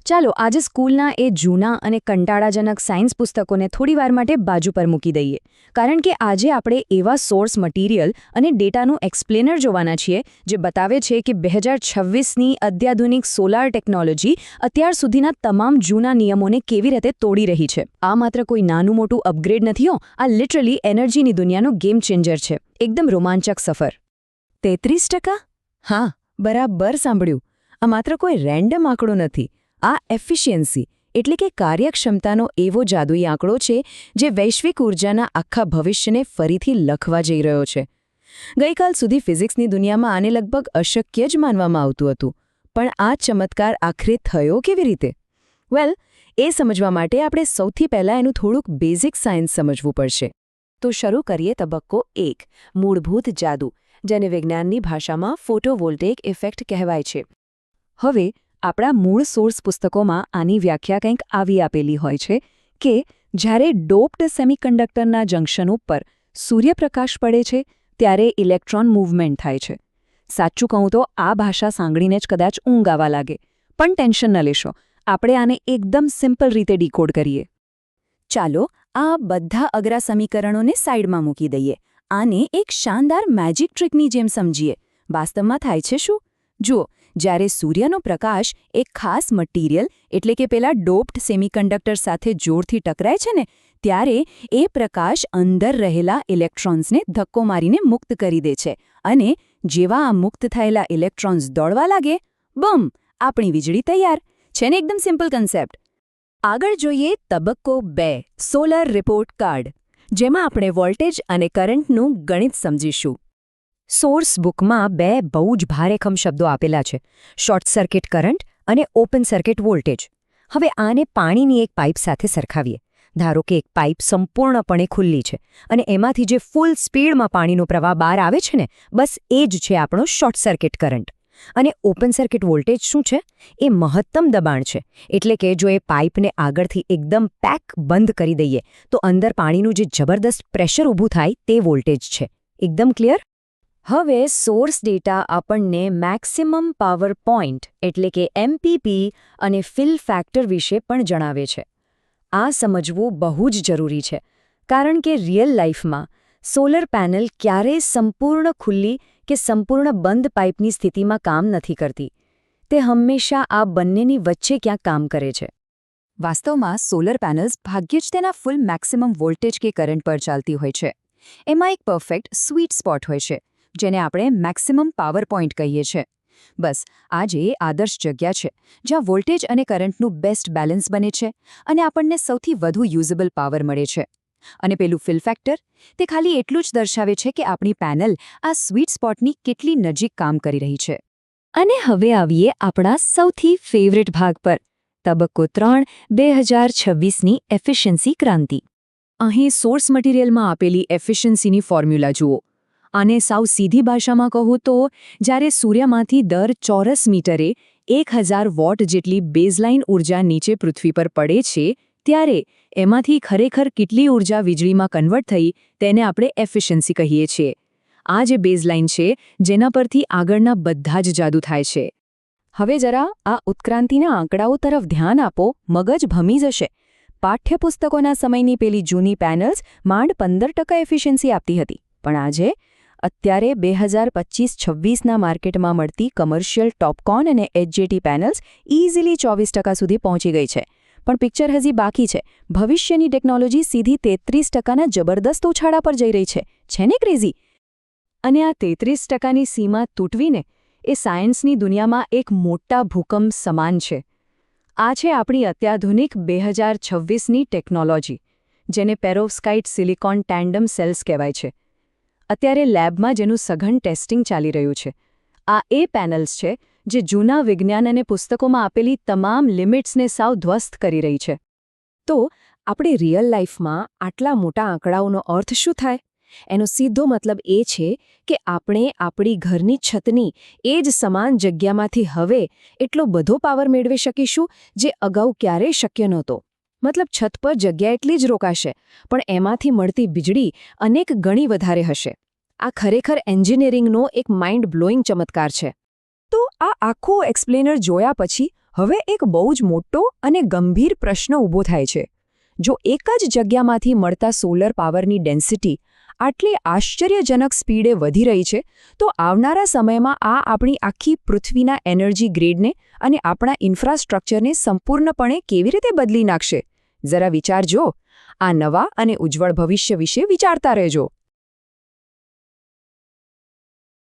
ચાલો આજે સ્કૂલના એ જૂના અને કંટાળાજનક સાયન્સ પુસ્તકોને થોડીવાર માટે બાજુ પર મૂકી દઈએ કારણ કે આજે આપણે એવા સોર્સ મટીરિયલ અને ડેટાનું એક્સપ્લેનર જોવાના છીએ જે બતાવે છે કે 2026ની અત્યાધુનિક સોલાર ટેકનોલોજી અત્યાર સુધીના તમામ જૂના નિયમોને કેવી રીતે તોડી રહી છે. આ માત્ર કોઈ નાનું મોટું અપગ્રેડ નથી હો, આ લિટરલી એનર્જીની દુનિયાનું ગેમ ચેન્જર છે. એકદમ રોમાંચક સફર. 33%? હા, બરાબર સાંભળ્યું. આ માત્ર કોઈ રેન્ડમ આંકડો નથી. આ એફિશિયન્સી એટલે કે કાર્યક્ષમતાનો એવો જાદુઈ આંકડો છે જે વૈશ્વિક ઊર્જાના આખા ભવિષ્યને ફરીથી લખવા જઈ રહ્યો છે. ગઈકાલ સુધી ફિઝિક્સની દુનિયામાં આને લગભગ અશક્ય જ માનવામાં આવતું હતું, પણ આ ચમત્કાર આખરે થયો કેવી રીતે? વેલ, એ સમજવા માટે આપણે સૌથી પહેલાં એનું થોડુંક બેઝિક સાયન્સ સમજવું પડશે. તો શરૂ કરીએ તબક્કો 1, મૂળભૂત જાદુ, જેને વિજ્ઞાનની ભાષામાં ફોટોવોલ્ટેઇક ઇફેક્ટ કહેવાય છે. હવે આપણા મૂળ સોર્સ પુસ્તકોમાં આની વ્યાખ્યા કંઈક આવી આપેલી હોય છે કે જ્યારે ડોપ્ડ સેમિકન્ડક્ટરના જંક્શન ઉપર સૂર્યપ્રકાશ પડે છે ત્યારે ઇલેક્ટ્રોન મૂવમેન્ટ થાય છે. સાચું કહું તો આ ભાષા સાંભળીને જ કદાચ ઊંઘ આવવા લાગે, પણ ટેન્શન ન લેશો, આપણે આને એકદમ સિમ્પલ રીતે ડીકોડ કરીએ. ચાલો આ બધા અઘરા સમીકરણોને સાઈડમાં મૂકી દઈએ. આને એક શાનદાર મેજિક ટ્રિકની જેમ સમજીએ. વાસ્તવમાં થાય છે શું? જુઓ, જ્યારે સૂર્યનો પ્રકાશ એક ખાસ મટીરિયલ એટલે કે પેલા ડોપ્ડ સેમિકન્ડક્ટર સાથે જોરથી ટકરાય છે ને, ત્યારે એ પ્રકાશ અંદર રહેલા ઇલેક્ટ્રોન્સને ધક્કો મારીને મુક્ત કરી દે છે અને જેવા આ મુક્ત થયેલા ઇલેક્ટ્રોન્સ દોડવા લાગે, બમ! આપણી વીજળી તૈયાર. છે ને એકદમ સિમ્પલ કન્સેપ્ટ. આગળ જોઈએ તબક્કો 2, સોલર રિપોર્ટ કાર્ડ, જેમાં આપણે વોલ્ટેજ અને કરંટનું ગણિત સમજીશું. સોર્સ બુકમાં 2 બહુ જ ભારેખમ શબ્દો આપેલા છે: શોર્ટ સર્કિટ કરંટ અને ઓપન સર્કિટ વોલ્ટેજ. હવે આને પાણીની એક પાઇપ સાથે સરખાવીએ. ધારો કે એક પાઇપ સંપૂર્ણપણે ખુલ્લી છે અને એમાંથી જે ફૂલ સ્પીડમાં પાણીનો પ્રવાહ બહાર આવે છે ને, બસ એ જ છે આપણો શોર્ટ સર્કિટ કરંટ. અને ઓપન સર્કિટ વોલ્ટેજ શું છે? એ મહત્તમ દબાણ છે. એટલે કે જો એ પાઇપને આગળથી એકદમ પેક બંધ કરી દઈએ તો અંદર પાણીનું જે જબરદસ્ત પ્રેશર ઊભું થાય તે વોલ્ટેજ છે. એકદમ ક્લિયર? હવે સોર્સ ડેટા આપણને મેક્સિમમ પાવર પોઈન્ટ એટલે કે એમપીપી અને ફિલ ફેક્ટર વિશે પણ જણાવે છે. આ સમજવું બહુ જ જરૂરી છે કારણ કે રિયલ લાઈફમાં સોલર પેનલ ક્યારેય સંપૂર્ણ ખુલ્લી કે સંપૂર્ણ બંધ પાઇપની સ્થિતિમાં કામ નથી કરતી. તે હંમેશા આ બંનેની વચ્ચે ક્યાંક કામ કરે છે. વાસ્તવમાં સોલર પેનલ્સ ભાગ્યે જ તેના ફૂલ મેક્સિમમ વોલ્ટેજ કે કરંટ પર ચાલતી હોય છે. એમાં એક પરફેક્ટ સ્વીટ સ્પોટ હોય છે જેને આપણે મેક્સિમમ પાવર પોઈન્ટ કહીએ છીએ. બસ આ જ એ આદર્શ જગ્યા છે જ્યાં વોલ્ટેજ અને કરંટનું બેસ્ટ બેલેન્સ બને છે અને આપણને સૌથી વધુ યુઝેબલ પાવર મળે છે. અને પેલું ફિલ ફેક્ટર, તે ખાલી એટલું જ દર્શાવે છે કે આપણી પેનલ આ સ્વીટ સ્પોટની કેટલી નજીક કામ કરી રહી છે. અને હવે આવીએ આપણા સૌથી ફેવરેટ ભાગ પર, તબક્કો 3, 2026ની એફિશિયન્સી ક્રાંતિ. અહીં સોર્સ મટીરિયલમાં આપેલી એફિશિયન્સીની ફોર્મ્યુલા જુઓ. આને સાવ સીધી ભાષામાં કહું તો જ્યારે સૂર્યમાંથી દર ચોરસ મીટરે 1000 વોટ જેટલી બેઝલાઇન ઉર્જા નીચે પૃથ્વી પર પડે છે, ત્યારે એમાંથી ખરેખર કેટલી ઉર્જા વીજળીમાં કન્વર્ટ થઈ તેને આપણે એફિશિયન્સી કહીએ છીએ. આ જે બેઝલાઇન છે જેના પરથી આગળના બધા જ જાદુ થાય છે. હવે જરા આ ઉત્ક્રાંતિના આંકડાઓ તરફ ધ્યાન આપો, મગજ ભમી જશે. પાઠ્યપુસ્તકોના સમયની પેલી જૂની પેનલ્સ માંડ 15% એફિશિયન્સી આપતી હતી, પણ આજે અત્યારે 2025-26ના માર્કેટમાં મળતી કમર્શિયલ ટોપકોન અને એચજેટી પેનલ્સ ઇઝીલી 24% સુધી પહોંચી ગઈ છે. પણ પિક્ચર હજી બાકી છે. ભવિષ્યની ટેકનોલોજી સીધી 33%ના જબરદસ્ત ઉછાળા પર જઈ રહી છે. છે ને ક્રેઝી? અને આ 33%ની સીમા તૂટવીને એ સાયન્સની દુનિયામાં એક મોટા ભૂકંપ સમાન છે. આ છે આપણી અત્યાધુનિક 2026ની ટેકનોલોજી, જેને પેરોવ્સ્કાઇટ સિલિકોન ટેન્ડમ સેલ્સ કહેવાય છે. અત્યારે લેબમાં જેનું સઘન ટેસ્ટિંગ ચાલી રહ્યું છે. આ એ પેનલ્સ છે જે જૂના વિજ્ઞાન અને પુસ્તકોમાં આપેલી તમામ લિમિટ્સને સાવ ધ્વસ્ત કરી રહી છે. તો આપણે રિયલ લાઈફમાં આટલા મોટા આંકડાઓનો અર્થ શું થાય? એનો સીધો મતલબ એ છે કે આપણે આપણી ઘરની છતની એ જ સમાન જગ્યામાંથી હવે એટલો બધો પાવર મેળવી શકીશું જે અગાઉ ક્યારેય શક્ય નહોતો. મતલબ છત પર જગ્યા એટલી જ રોકાશે, પણ એમાંથી મળતી વીજળી અનેક ગણી વધારે હશે. આ ખરેખર એન્જિનિયરિંગનો એક માઇન્ડ બ્લોઈંગ ચમત્કાર છે. તો આ આખો એક્સપ્લેનર જોયા પછી હવે એક બહુ જ મોટો અને ગંભીર પ્રશ્ન ઊભો થાય છે. જો એક જ જગ્યામાંથી મળતા સોલર પાવરની ડેન્સિટી આટલી આશ્ચર્યજનક સ્પીડે વધી રહી છે, તો આવનારા સમયમાં આ આપણી આખી પૃથ્વીના એનર્જી ગ્રીડને અને આપણા ઇન્ફ્રાસ્ટ્રક્ચરને સંપૂર્ણપણે કેવી રીતે બદલી નાખશે? જરા વિચારજો. આ નવા અને ઉજ્જવળ ભવિષ્ય વિશે વિચારતા રહેજો.